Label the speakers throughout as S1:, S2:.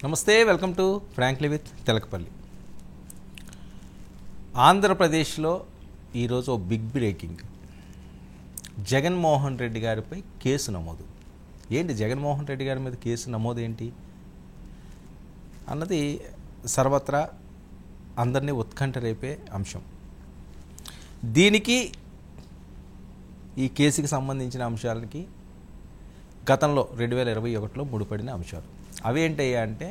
S1: నమస్తే, welcome to frankly with Telakapalli. ఆంధ్రప్రదేశ్లో ఈరోజు బిగ్ బ్రేకింగ్. జగన్మోహన్ రెడ్డి గారిపై కేసు నమోదు. ఏంటి జగన్మోహన్ రెడ్డి గారి మీద కేసు నమోదు ఏంటి అన్నది సర్వత్రా అందరినీ ఉత్కంఠ రేపే అంశం. దీనికి ఈ కేసుకి సంబంధించిన అంశాలకి గతంలో 2021లో ముడిపడిన అంశాలు అవేంటయ్యా అంటే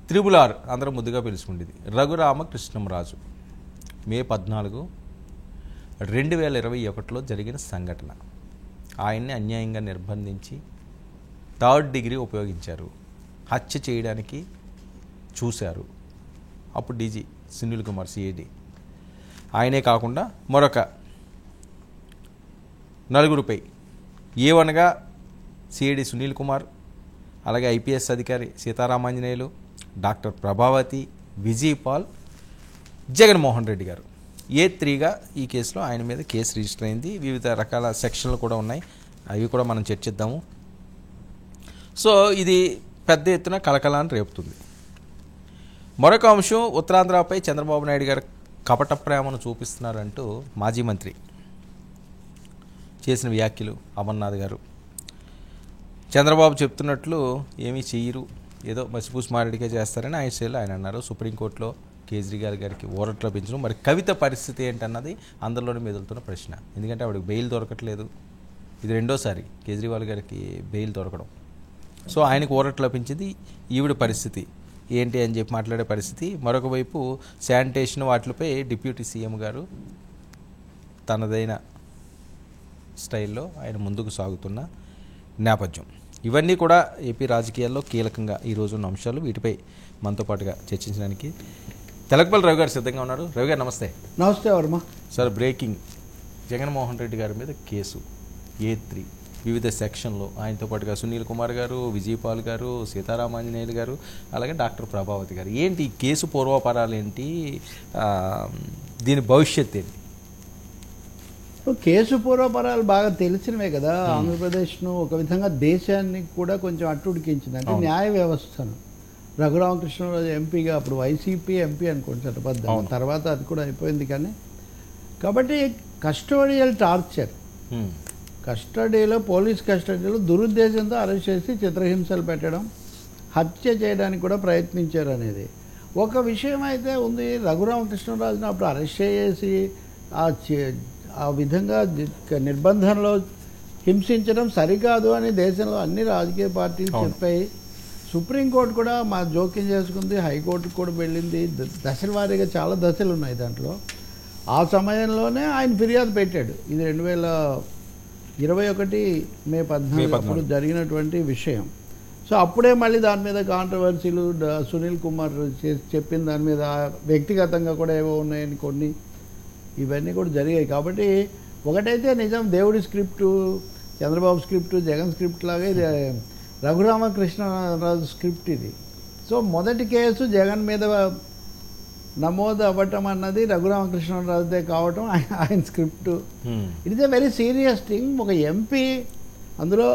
S1: త్రిబుల్-R అందరూ ముద్దుగా పిలుచుకుండేది రఘురామకృష్ణంరాజు మే 14, 2021లో జరిగిన సంఘటన. ఆయన్ని అన్యాయంగా నిర్బంధించి 3rd డిగ్రీ ఉపయోగించారు, హత్య చేయడానికి చూశారు. అప్పుడు డీజీ సునీల్ కుమార్ సిఐడి, ఆయనే కాకుండా మరొక 4 A1గా సిఐడి సునీల్ కుమార్, అలాగే ఐపీఎస్ అధికారి సీతారామాంజనేయులు, డాక్టర్ ప్రభావతి, విజయపాల్, జగన్మోహన్ రెడ్డి గారు A3గా ఈ కేసులో ఆయన మీద కేసు రిజిస్టర్ అయింది. వివిధ రకాల సెక్షన్లు కూడా ఉన్నాయి, అవి కూడా మనం చర్చిద్దాము. సో ఇది పెద్ద ఎత్తున కలకలాన్ని రేపుతుంది. మరొక అంశం, ఉత్తరాంధ్రపై చంద్రబాబు నాయుడు గారు కపట ప్రేమను చూపిస్తున్నారంటూ మాజీ మంత్రి చేసిన వ్యాఖ్యలు. అమర్నాథ్ గారు చంద్రబాబు చెప్తున్నట్లు ఏమీ చెయ్యరు, ఏదో మసిపూసి మారడికే చేస్తారని ఆయన అన్నారు. సుప్రీంకోర్టులో కేజ్రీవాల్ గారికి ఊరట లభించడం. మరి కవిత పరిస్థితి ఏంటన్నది అందరిలోనే మెదులుతున్న ప్రశ్న. ఎందుకంటే ఆవిడకి బెయిల్ దొరకట్లేదు. ఇది రెండోసారి కేజ్రీవాల్ గారికి బెయిల్ దొరకడం. సో ఆయనకు ఊరట లభించింది. ఈవిడ పరిస్థితి ఏంటి అని చెప్పి మాట్లాడే పరిస్థితి. మరొక వైపు శానిటేషన్ వాటిపై డిప్యూటీ సీఎం గారు తనదైన స్టైల్లో ఆయన ముందుకు సాగుతున్న నేపథ్యం. ఇవన్నీ కూడా ఏపీ రాజకీయాల్లో కీలకంగా ఈరోజు ఉన్న అంశాలు. వీటిపై మనతో పాటుగా చర్చించడానికి తెలకపల్లి రవి గారు సిద్ధంగా ఉన్నారు. రవి గారు నమస్తే.
S2: నమస్తే వర్మ.
S1: Sir, breaking. జగన్మోహన్ రెడ్డి గారి మీద కేసు A3 వివిధ సెక్షన్లో. ఆయనతో పాటుగా సునీల్ కుమార్ గారు, విజయపాల్ గారు, సీతారామాంజనేయులు గారు, అలాగే డాక్టర్ ప్రభావతి గారు. ఏంటి ఈ కేసు పూర్వపరాలు ఏంటి, దీని భవిష్యత్ ఏంటి?
S2: కేసు పూర్వపరాలు బాగా తెలిసినవే కదా. ఆంధ్రప్రదేశ్ను ఒక విధంగా దేశాన్ని కూడా కొంచెం అట్టుడికించింది. అంటే న్యాయ వ్యవస్థను. రఘురామకృష్ణరాజు ఎంపీగా, అప్పుడు వైసీపీ ఎంపీ అనుకోండి చట్టబద్ధం, తర్వాత అది కూడా అయిపోయింది. కానీ కాబట్టి కస్టోడియల్ టార్చర్, కస్టడీలో, పోలీస్ కస్టడీలో దురుద్దేశంతో అరెస్ట్ చేసి చిత్రహింసలు పెట్టడం, హత్య చేయడానికి కూడా ప్రయత్నించారు అనేది ఒక విషయం అయితే ఉంది. రఘురామకృష్ణరాజును అప్పుడు అరెస్ట్ చేసి ఆ విధంగా నిర్బంధంలో హింసించడం సరికాదు అని దేశంలో అన్ని రాజకీయ పార్టీలు చెప్పాయి. సుప్రీంకోర్టు కూడా మా జోక్యం చేసుకుంది, హైకోర్టుకు కూడా వెళ్ళింది. దశల వారీగా చాలా దశలు ఉన్నాయి దాంట్లో. ఆ సమయంలోనే ఆయన ఫిర్యాదు పెట్టాడు. ఇది 2021 మే 14 జరిగినటువంటి విషయం. సో అప్పుడే మళ్ళీ దాని మీద కాంట్రవర్సీలు, సునీల్ కుమార్ చెప్పిన దాని మీద వ్యక్తిగతంగా కూడా ఏవో ఉన్నాయని కొన్ని, ఇవన్నీ కూడా జరిగాయి. కాబట్టి ఒకటైతే నిజం, దేవుడి script, Chandrababu script, Jagan script లాగా ఇది రఘురామకృష్ణరాజు స్క్రిప్ట్ ఇది. సో మొదటి కేసు జగన్ మీద నమోదు అవ్వటం అన్నది రఘురామకృష్ణరాజుదే కావటం ఆయన script. It is a very serious thing. ఒక ఎంపీ అందులో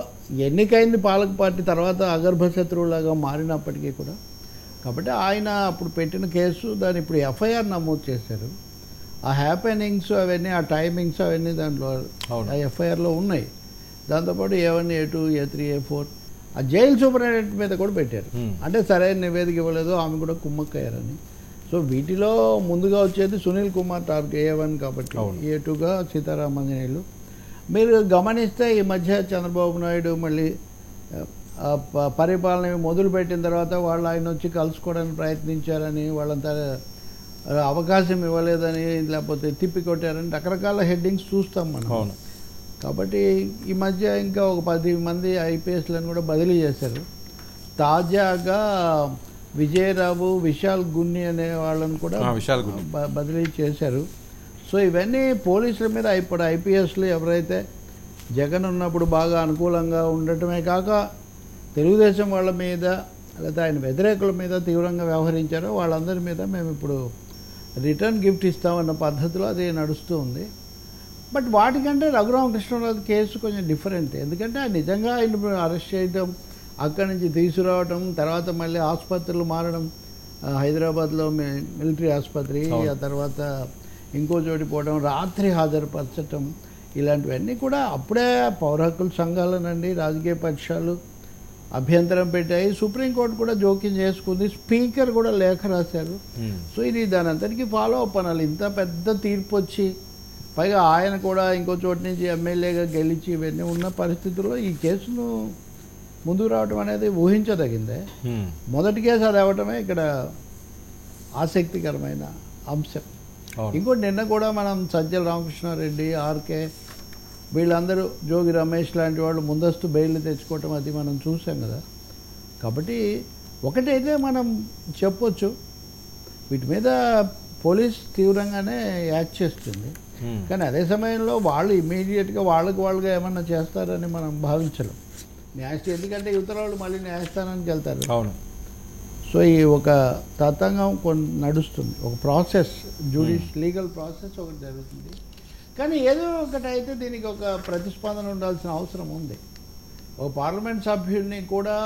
S2: ఎన్నికైంది పాలక పార్టీ, తర్వాత అగర్భ శత్రువులాగా మారినప్పటికీ కూడా. కాబట్టి ఆయన అప్పుడు పెట్టిన కేసు, దాన్ని ఇప్పుడు ఎఫ్ఐఆర్ నమోదు చేశారు. ఆ హ్యాపెనింగ్స్ అవన్నీ, ఆ టైమింగ్స్ అవన్నీ దాంట్లో ఆ ఎఫ్ఐఆర్లో ఉన్నాయి. దాంతోపాటు A1, A2, A3, A4 ఆ జైలు సూపరింటెండెంట్ మీద కూడా పెట్టారు. అంటే సరైన నివేదిక ఇవ్వలేదు, ఆమె కూడా కుమ్మక్కయ్యారని. సో వీటిలో ముందుగా వచ్చేది సునీల్ కుమార్ టార్గెట్ A1 కాబట్టి, A2గా సీతారామాంజనేయులు. మీరు గమనిస్తే ఈ మధ్య చంద్రబాబు నాయుడు మళ్ళీ పరిపాలన మొదలుపెట్టిన తర్వాత వాళ్ళు ఆయన వచ్చి కలుసుకోవడానికి ప్రయత్నించారని, వాళ్ళంతా అవకాశం ఇవ్వలేదని, లేకపోతే తిప్పికొట్టారని రకరకాల హెడ్డింగ్స్ చూస్తాం మనం. కాబట్టి ఈ మధ్య ఇంకా ఒక 10 మంది ఐపీఎస్లను కూడా బదిలీ చేశారు. తాజాగా విజయరావు, విశాల్ గున్ని అనే వాళ్ళని కూడా బదిలీ చేశారు. సో ఇవన్నీ పోలీసుల మీద, ఇప్పుడు ఐపీఎస్లు ఎవరైతే జగన్ ఉన్నప్పుడు బాగా అనుకూలంగా ఉండటమే కాక తెలుగుదేశం వాళ్ళ మీద, లేదా ఆయన వ్యతిరేకుల మీద తీవ్రంగా వ్యవహరించారో వాళ్ళందరి మీద మేము ఇప్పుడు రిటర్న్ గిఫ్ట్ ఇస్తామన్న పద్ధతిలో అది నడుస్తూ ఉంది. బట్ వాటికంటే రఘురామకృష్ణరాజు కేసు కొంచెం డిఫరెంట్. ఎందుకంటే నిజంగా ఆయన అరెస్ట్ చేయడం, అక్కడి నుంచి తీసుకురావటం, తర్వాత మళ్ళీ ఆసుపత్రులు మారడం, హైదరాబాద్లో మిలిటరీ ఆసుపత్రి, ఆ తర్వాత ఇంకో చోటి పోవడం, రాత్రి హాజరుపరచటం, ఇలాంటివన్నీ కూడా అప్పుడే పౌర హక్కుల సంఘాలనండి రాజకీయ పక్షాలు అభ్యంతరం పెట్టాయి. సుప్రీంకోర్టు కూడా జోక్యం చేసుకుంది, స్పీకర్ కూడా లేఖ రాశారు. సో ఇది దాని అంతటికీ ఫాలో అప్ అనాలి. ఇంత పెద్ద తీర్పు వచ్చి పైగా ఆయన కూడా ఇంకో చోటు నుంచి ఎమ్మెల్యేగా గెలిచి ఇవన్నీ ఉన్న పరిస్థితుల్లో ఈ కేసును ముందుకు రావడం అనేది ఊహించదగిందే. మొదటి కేసు అది అవ్వటమే ఇక్కడ ఆసక్తికరమైన అంశం. ఇంకోటి నిన్న కూడా మనం సజ్జల రామకృష్ణారెడ్డి, ఆర్కే వీళ్ళందరూ, జోగి రమేష్ లాంటి వాళ్ళు ముందస్తు బెయిల్ తెచ్చుకోవటం అది మనం చూసాం కదా. కాబట్టి ఒకటైతే మనం చెప్పొచ్చు, వీటి మీద పోలీస్ తీవ్రంగానే యాక్ట్ చేస్తుంది. కానీ అదే సమయంలో వాళ్ళు ఇమీడియట్గా వాళ్ళుగా ఏమన్నా చేస్తారని మనం భావించలేం. ఎందుకంటే యువతల వాళ్ళు మళ్ళీ న్యాయస్థానానికి వెళ్తారు.
S1: అవును.
S2: సో ఈ ఒక తతంగం నడుస్తుంది, ఒక ప్రాసెస్, లీగల్ ప్రాసెస్ ఒకటి జరుగుతుంది. కానీ ఏదో ఒకటైతే దీనికి ఒక ప్రతిస్పందన ఉండాల్సిన అవసరం ఉంది. ఒక పార్లమెంట్ సభ్యుడిని కూడా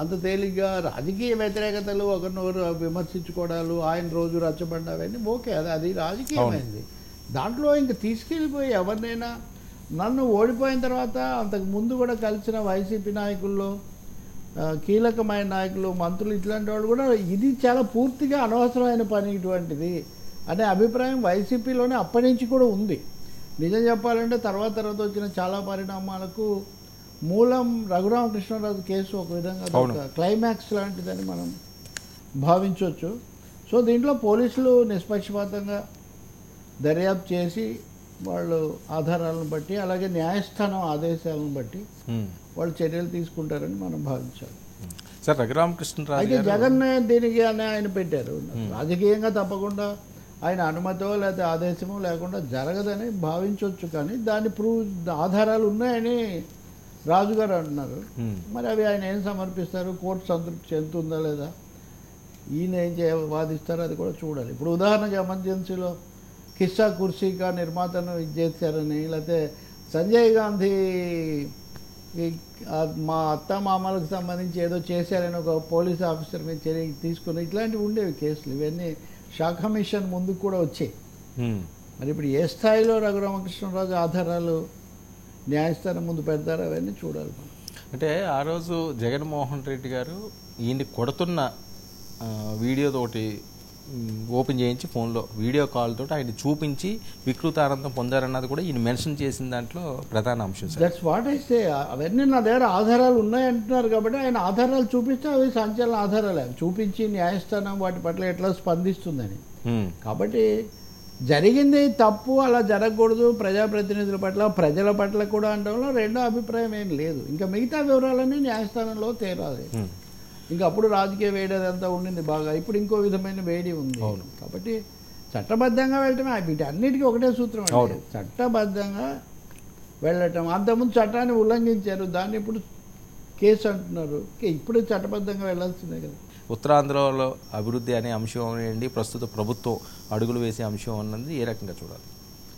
S2: అంత తేలిగ్గా రాజకీయ వ్యతిరేకతలు, ఒకరినొకరు విమర్శించుకోవడాలు, ఆయన రోజు రచ్చబండ అవన్నీ ఓకే, అది రాజకీయమైంది. దాంట్లో ఇంక తీసుకెళ్ళిపోయి ఎవరినైనా, నన్ను ఓడిపోయిన తర్వాత అంతకు ముందు కూడా కలిసిన వైసీపీ నాయకుల్లో కీలకమైన నాయకులు, మంత్రులు, ఇట్లాంటి వాళ్ళు కూడా ఇది చాలా పూర్తిగా అనవసరమైన పని ఇటువంటిది అనే అభిప్రాయం వైసీపీలోనే అప్పటి నుంచి కూడా ఉంది. నిజం చెప్పాలంటే తర్వాత వచ్చిన చాలా పరిణామాలకు మూలం రఘురామకృష్ణరాజు కేసు ఒక విధంగా క్లైమాక్స్ లాంటిదని మనం భావించవచ్చు. సో దీంట్లో పోలీసులు నిష్పక్షపాతంగా దర్యాప్తు చేసి వాళ్ళు ఆధారాలను బట్టి, అలాగే న్యాయస్థానం ఆదేశాలను బట్టి వాళ్ళు చర్యలు తీసుకుంటారని మనం భావించాలి.
S1: సార్, రఘురామకృష్ణరాజు
S2: అయితే జగన్ దీనికి ఆయన పెట్టారు. రాజకీయంగా తప్పకుండా ఆయన అనుమతో లేకపోతే ఆదేశమో లేకుండా జరగదని భావించవచ్చు. కానీ దాన్ని ఆధారాలు ఉన్నాయని రాజుగారు అంటున్నారు. మరి అవి ఆయన ఏం సమర్పిస్తారు, కోర్టు సంతృప్తి చెందుతుందా లేదా, ఈయన ఏం వాదిస్తారో అది కూడా చూడాలి. ఇప్పుడు ఉదాహరణకు ఎమర్జెన్సీలో కిస్సా కుర్సీకా నిర్మాతను చేశారని, లేకపోతే సంజయ్ గాంధీ మా అత్త మామలకు సంబంధించి ఏదో చేశారని ఒక పోలీస్ ఆఫీసర్ మీద చర్య తీసుకుని, ఇట్లాంటివి ఉండేవి కేసులు. ఇవన్నీ శాఖ మిషన్ ముందుకు కూడా వచ్చాయి. మరి ఇప్పుడు ఏ స్థాయిలో రఘురామకృష్ణరాజు ఆధారాలు న్యాయస్థానం ముందు పెడతారో అవన్నీ చూడాలి.
S1: అంటే ఆ రోజు జగన్మోహన్ రెడ్డి గారు ఈయన్ని కొడుతున్న వీడియో తోటి ఓపెన్ చేయించి ఫోన్లో వీడియో కాల్ తోటి ఆయన చూపించి వికృతానందం పొందారన్నది కూడా ఈయన మెన్షన్ చేసిన దాంట్లో ప్రధాన అంశం.
S2: That's what I say. అవన్నీ నా దగ్గర ఆధారాలు ఉన్నాయంటున్నారు కాబట్టి ఆయన ఆధారాలు చూపిస్తే అవి సంచలన ఆధారాలు, అవి చూపించి న్యాయస్థానం వాటి పట్ల ఎట్లా స్పందిస్తుందని. కాబట్టి జరిగింది తప్పు, అలా జరగకూడదు, ప్రజాప్రతినిధుల పట్ల ప్రజల పట్ల కూడా అనడంలో రెండో అభిప్రాయం ఏం లేదు. ఇంకా మిగతా వివరాలన్నీ న్యాయస్థానంలో తేరాలి. ఇంకా అప్పుడు రాజకీయ వేడి అదంతా ఉండింది బాగా, ఇప్పుడు ఇంకో విధమైన వేడి ఉంది. కాబట్టి చట్టబద్ధంగా వెళ్ళటమే వీటన్నిటికీ ఒకటే సూత్రం, చట్టబద్ధంగా వెళ్ళటం. అంతకుముందు చట్టాన్ని ఉల్లంఘించారు, దాన్ని ఇప్పుడు కేసు అంటున్నారు. ఇప్పుడు చట్టబద్ధంగా వెళ్ళాల్సిందే కదా.
S1: ఉత్తరాంధ్రలో అభివృద్ధి అనే అంశం ఏంటి, ప్రస్తుత ప్రభుత్వం అడుగులు వేసే అంశం అన్నది ఏ రకంగా చూడాలి?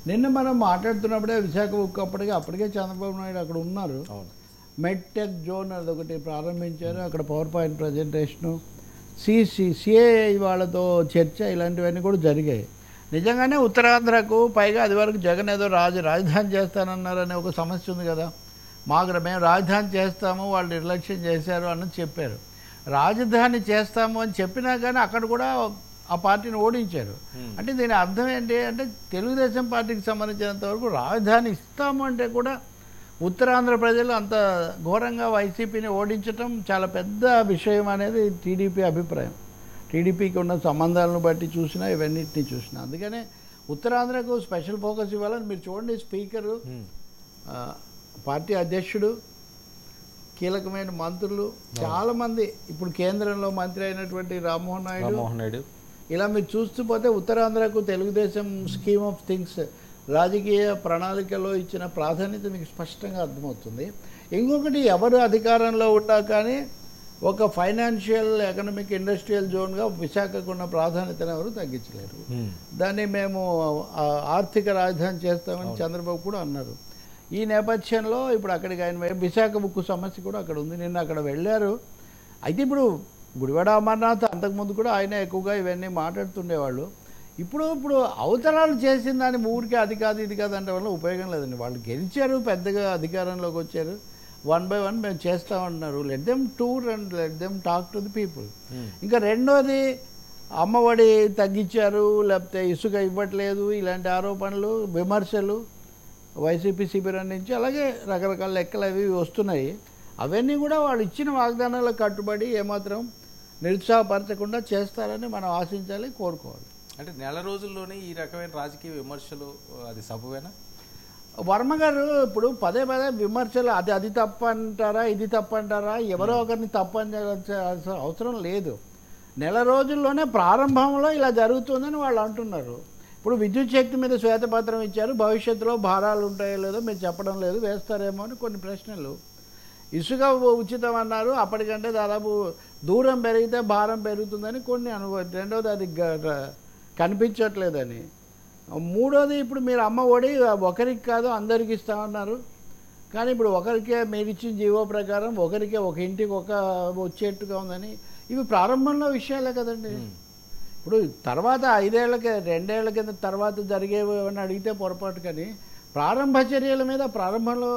S2: నిన్న మనం మాట్లాడుతున్నప్పుడే విశాఖ ఉక్కు అప్పటికే చంద్రబాబు నాయుడు అక్కడ ఉన్నారు. మెడ్టెక్ జోన్ అదొకటి ప్రారంభించారు, అక్కడ పవర్ పాయింట్ ప్రజెంటేషను, సిఐఐ వాళ్ళతో చర్చ, ఇలాంటివన్నీ కూడా జరిగాయి. నిజంగానే ఉత్తరాంధ్రకు పైగా అది వరకు జగన్ ఏదో రాజధాని చేస్తానన్నారనే ఒక సమస్య ఉంది కదా. మేము రాజధాని చేస్తాము, వాళ్ళు నిర్లక్ష్యం చేశారు అన్నది చెప్పారు. రాజధాని చేస్తాము అని చెప్పినా కానీ అక్కడ కూడా ఆ పార్టీని ఓడించారు. అంటే దీని అర్థం ఏంటి అంటే, తెలుగుదేశం పార్టీకి సంబంధించినంత వరకు రాజధాని ఇస్తాము అంటే కూడా ఉత్తరాంధ్ర ప్రజలు అంత ఘోరంగా వైసీపీని ఓడించటం చాలా పెద్ద విషయం అనేది టీడీపీ అభిప్రాయం. టీడీపీకి ఉన్న సంబంధాలను బట్టి చూసినా, ఇవన్నిటిని చూసినా. అందుకనే ఉత్తరాంధ్రకు స్పెషల్ ఫోకస్ ఇవ్వాలని మీరు చూడండి. స్పీకరు, పార్టీ అధ్యక్షుడు, కీలకమైన మంత్రులు చాలామంది, ఇప్పుడు కేంద్రంలో మంత్రి అయినటువంటి రామ్మోహన్ నాయుడు, ఇలా మీరు చూస్తూ పోతే ఉత్తరాంధ్రకు తెలుగుదేశం స్కీమ్ ఆఫ్ థింగ్స్ రాజకీయ ప్రణాళికలో ఇచ్చిన ప్రాధాన్యత మీకు స్పష్టంగా అర్థమవుతుంది. ఇంకొకటి, ఎవరు అధికారంలో ఉన్నా కానీ ఒక ఫైనాన్షియల్, ఎకనామిక్, ఇండస్ట్రియల్ జోన్గా విశాఖకు ఉన్న ప్రాధాన్యతను ఎవరు తగ్గించలేరు. దాన్ని మేము ఆర్థిక రాజధాని చేస్తామని చంద్రబాబు కూడా అన్నారు. ఈ నేపథ్యంలో ఇప్పుడు అక్కడికి ఆయన విశాఖ ఉక్కు సమస్య కూడా అక్కడ ఉంది. నిన్న అక్కడ వెళ్ళారు. అయితే ఇప్పుడు గుడివాడ అమర్నాథ్ అంతకుముందు కూడా ఆయన ఎక్కువగా ఇవన్నీ మాట్లాడుతుండేవాళ్ళు. ఇప్పుడు అవతరాలు చేసిన దాన్ని ఊరికే అది కాదు ఇది కాదు అంటే వల్ల ఉపయోగం లేదండి. వాళ్ళు గెలిచారు, పెద్దగా అధికారంలోకి వచ్చారు, 1 by 1 మేము చేస్తామంటున్నారు. Let them tour and let them talk to the people. ఇంకా రెండోది అమ్మఒడి తగ్గించారు, లేకపోతే ఇసుక ఇవ్వట్లేదు, ఇలాంటి ఆరోపణలు విమర్శలు వైసీపీ శిబిరం నుంచి అలాగే రకరకాల లెక్కలు అవి వస్తున్నాయి. అవన్నీ కూడా వాళ్ళు ఇచ్చిన వాగ్దానాలకు కట్టుబడి ఏమాత్రం నిరుత్సాహపరచకుండా చేస్తారని మనం ఆశించాలి, కోరుకోవాలి.
S1: అంటే నెల రోజుల్లోనే ఈ రకమైన రాజకీయ విమర్శలు అది సబబేనా?
S2: వర్మ గారు ఇప్పుడు పదే పదే విమర్శలు అది తప్పు అంటారా ఇది తప్పు అంటారా, ఎవరో ఒకరిని తప్పు అని అవసరం లేదు. నెల రోజుల్లోనే ప్రారంభంలో ఇలా జరుగుతుందని వాళ్ళు అంటున్నారు. ఇప్పుడు విద్యుత్ శక్తి మీద శ్వేతపత్రం ఇచ్చారు, భవిష్యత్తులో భారాలు ఉంటాయో లేదో మీరు చెప్పడం లేదు, వేస్తారేమో అని కొన్ని ప్రశ్నలు. ఇసుక ఉచితం అన్నారు, అప్పటికంటే దాదాపు దూరం పెరిగితే భారం పెరుగుతుందని కొన్ని రెండోది అది కనిపించట్లేదని. మూడోది ఇప్పుడు మీరు అమ్మ ఒడి ఒకరికి కాదు అందరికి ఇస్తామన్నారు, కానీ ఇప్పుడు ఒకరికే మీరు ఇచ్చిన జీవో ప్రకారం ఒకరికే ఒక ఇంటికి ఒక వచ్చేట్టుగా ఉందని. ఇవి ప్రారంభంలో విషయాలే కదండి. ఇప్పుడు తర్వాత 5 ఏళ్ళకి 2 ఏళ్ల కింద తర్వాత జరిగేవి అని అడిగితే పొరపాటు, కానీ ప్రారంభ చర్యల మీద ప్రారంభంలో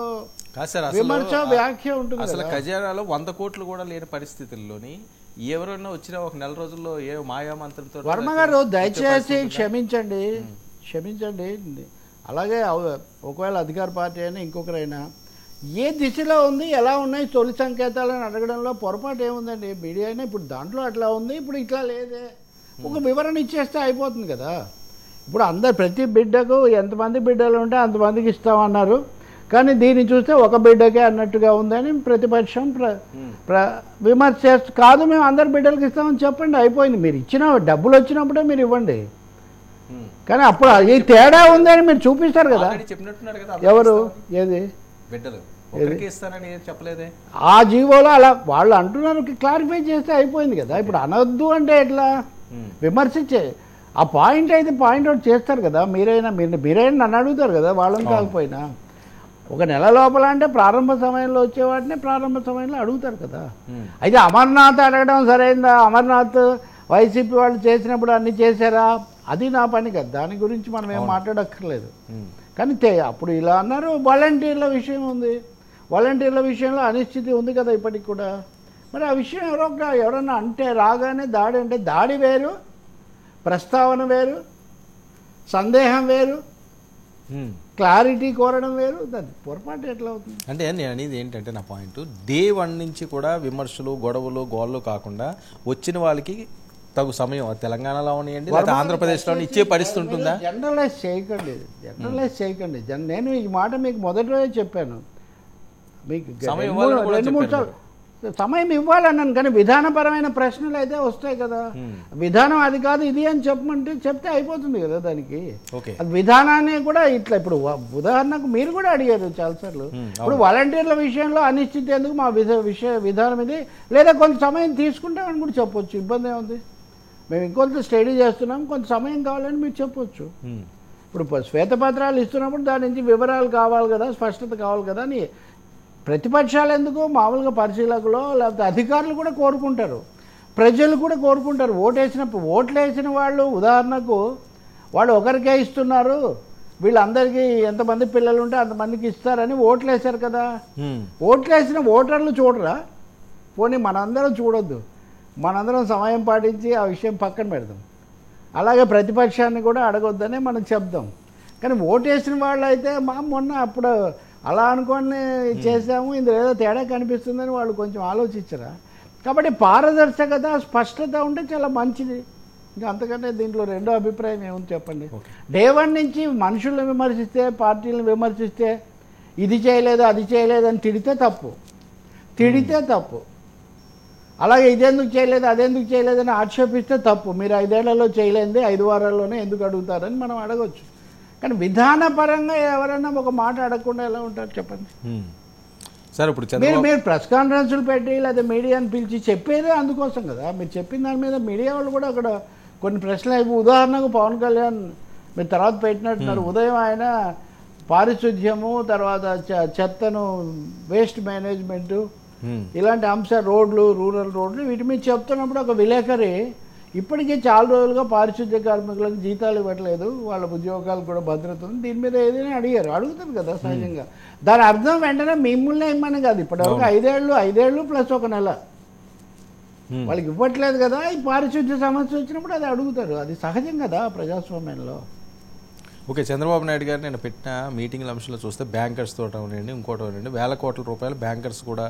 S2: విమర్శ వ్యాఖ్య ఉంటుంది.
S1: అసలు ఖజానాలో 100 కోట్లు కూడా లేని పరిస్థితుల్లోని ఎవరైనా వచ్చినా ఒక నెల రోజుల్లో ఏ మాయామంత్రంతో.
S2: వర్మ గారు దయచేసి క్షమించండి. అలాగే ఒకవేళ అధికార పార్టీ అయినా ఇంకొకరైనా ఏ దిశలో ఉంది, ఎలా ఉన్నాయి తొలి సంకేతాలను అడగడంలో పొరపాటు ఏముందండి. మీడియా అయినా ఇప్పుడు దాంట్లో అట్లా ఉంది, ఇప్పుడు ఇట్లా లేదే, ఒక వివరణ ఇచ్చేస్తే అయిపోతుంది కదా. ఇప్పుడు ప్రతి బిడ్డకు ఎంతమంది బిడ్డలు ఉంటే అంతమందికి ఇస్తామన్నారు, కానీ దీన్ని చూస్తే ఒక బిడ్డకే అన్నట్టుగా ఉందని ప్రతిపక్షం విమర్శ చేస్తూ, కాదు మేము అందరి బిడ్డలకి ఇస్తామని చెప్పండి, అయిపోయింది. మీరు ఇచ్చిన డబ్బులు వచ్చినప్పుడే మీరు ఇవ్వండి, కానీ అప్పుడు ఈ తేడా ఉందని మీరు చూపిస్తారు కదా. ఎవరు ఏది ఆ జీవోలో అలా వాళ్ళు అంటున్నారు, క్లారిఫై చేస్తే అయిపోయింది కదా. ఇప్పుడు అనొద్దు అంటే ఎట్లా, విమర్శించే ఆ పాయింట్ అయితే పాయింట్ అవుట్ చేస్తారు కదా. మీరైనా నన్ను అడుగుతారు కదా, వాళ్ళని కాకపోయినా. ఒక నెల లోపల అంటే ప్రారంభ సమయంలో వచ్చేవాటిని ప్రారంభ సమయంలో అడుగుతారు కదా. అయితే అమర్నాథ్ అడగడం సరైందా, అమర్నాథ్ వైసీపీ వాళ్ళు చేసినప్పుడు అన్ని చేశారా, అది నా పని కదా, దాని గురించి మనం ఏం మాట్లాడక్కర్లేదు. కానీ అప్పుడు ఇలా అన్నారు. వాలంటీర్ల విషయం ఉంది, వాలంటీర్ల విషయంలో అనిశ్చితి ఉంది కదా ఇప్పటికి కూడా. మరి ఆ విషయం ఎవరన్నా అంటే రాగానే దాడి అంటే దాడి వేరు, ప్రస్తావన వేరు, సందేహం వేరు, క్లారిటీ కోరడం వేరు. దాని పొరపాటు ఎట్లా అవుతుంది
S1: అంటే నేను అనేది ఏంటంటే, నా పాయింట్ డే 1 నుంచి కూడా విమర్శలు గొడవలు గోళ్ళు కాకుండా వచ్చిన వాళ్ళకి తగు సమయం తెలంగాణలో ఉన్నాయండి లేదా ఆంధ్రప్రదేశ్లో ఇచ్చే పరిస్థితి ఉంటుందా?
S2: జనరలైజ్ చేయకండి. నేను ఈ మాట మీకు మొదటి రోజే చెప్పాను, మీకు 2-3 సార్లు సమయం ఇవ్వాలన్నాను. కానీ విధానపరమైన ప్రశ్నలు అయితే వస్తాయి కదా, విధానం అది కాదు ఇది అని చెప్తే అయిపోతుంది కదా దానికి. అది విధానాన్ని కూడా ఇట్లా ఇప్పుడు ఉదాహరణకు మీరు కూడా అడిగారు చాలాసార్లు, ఇప్పుడు వాలంటీర్ల విషయంలో అనిశ్చితి ఎందుకు, మా విధానం ఇది, లేదా కొంత సమయం తీసుకుంటామని కూడా చెప్పొచ్చు, ఇబ్బంది ఏముంది. మేము ఇంకొంత స్టడీ చేస్తున్నాం, కొంత సమయం కావాలని మీరు చెప్పొచ్చు. ఇప్పుడు శ్వేతపత్రాలు ఇస్తున్నప్పుడు దాని నుంచి వివరాలు కావాలి కదా, స్పష్టత కావాలి కదా అని ప్రతిపక్షాలు ఎందుకు, మామూలుగా పరిశీలకులు లేకపోతే అధికారులు కూడా కోరుకుంటారు, ప్రజలు కూడా కోరుకుంటారు. ఓట్లు వేసిన వాళ్ళు ఉదాహరణకు వాళ్ళు ఒకరికే ఇస్తున్నారు, వీళ్ళందరికీ ఎంతమంది పిల్లలు ఉంటే అంతమందికి ఇస్తారని ఓట్లు వేశారు కదా. ఓట్లు వేసిన ఓటర్లు చూడరా, పోనీ మనందరం చూడొద్దు, మనందరం సమయం పాటించి ఆ విషయం పక్కన పెడదాం. అలాగే ప్రతిపక్షాన్ని కూడా అడగొద్దని మనం చెప్దాం. కానీ ఓటేసిన వాళ్ళు అయితే మొన్న అప్పుడు అలా అనుకొని చేసాము, ఇందులో ఏదో తేడా కనిపిస్తుందని వాళ్ళు కొంచెం ఆలోచించరా. కాబట్టి పారదర్శకత స్పష్టత ఉంటే చాలా మంచిది. ఇంకా అంతకంటే దీంట్లో రెండో అభిప్రాయం ఏముంది చెప్పండి. డే 1 నుంచి మనుషులను విమర్శిస్తే, పార్టీలను విమర్శిస్తే, ఇది చేయలేదు అది చేయలేదు అని తిడితే తప్పు. అలాగే ఇదెందుకు చేయలేదు అదెందుకు చేయలేదని ఆక్షేపిస్తే తప్పు. మీరు 5 ఏళ్లలో చేయలేంది 5 వారాల్లోనే ఎందుకు అడుగుతారని మనం అడగొచ్చు. కానీ విధానపరంగా ఎవరైనా ఒక మాట అడగకుండా ఎలా ఉంటారు చెప్పండి.
S1: సార్ ఇప్పుడు
S2: మీరు ప్రెస్ కాన్ఫరెన్సులు పెట్టి లేదా మీడియాని పిలిచి చెప్పేదే అందుకోసం కదా. మీరు చెప్పిన దాని మీద మీడియా వాళ్ళు కూడా అక్కడ కొన్ని ప్రశ్నలు, ఉదాహరణకు పవన్ కళ్యాణ్ మీరు తర్వాత పెట్టినట్టున్నారు, ఉదయం ఆయన పారిశుధ్యము, తర్వాత చెత్తను వేస్ట్ మేనేజ్మెంటు, ఇలాంటి అంశాలు, రోడ్లు, రూరల్ రోడ్లు, వీటి మీద చెప్తున్నప్పుడు ఒక విలేకరి ఇప్పటికే చాలా రోజులుగా పారిశుద్ధ్య కార్మికులకు జీతాలు ఇవ్వట్లేదు, వాళ్ళ ఉద్యోగాలు కూడా భద్రత ఉంది, దీని మీద ఏదైనా అడుగుతారు కదా సహజంగా. దాని అర్థం వెంటనే మిమ్మల్ని ఇమ్మని కాదు, ఇప్పటివరకు 5 ఏళ్ళు ప్లస్ 1 నెల వాళ్ళకి ఇవ్వట్లేదు కదా, ఈ పారిశుద్ధ్య సమస్య వచ్చినప్పుడు అది అడుగుతారు, అది సహజం కదా ప్రజాస్వామ్యంలో.
S1: ఓకే, చంద్రబాబు నాయుడు గారు నేను పెట్టిన మీటింగ్ల అంశంలో చూస్తే బ్యాంకర్స్ తోట ఉండండి, ఇంకోటి ఉండండి, వేల కోట్ల రూపాయలు బ్యాంకర్స్ కూడా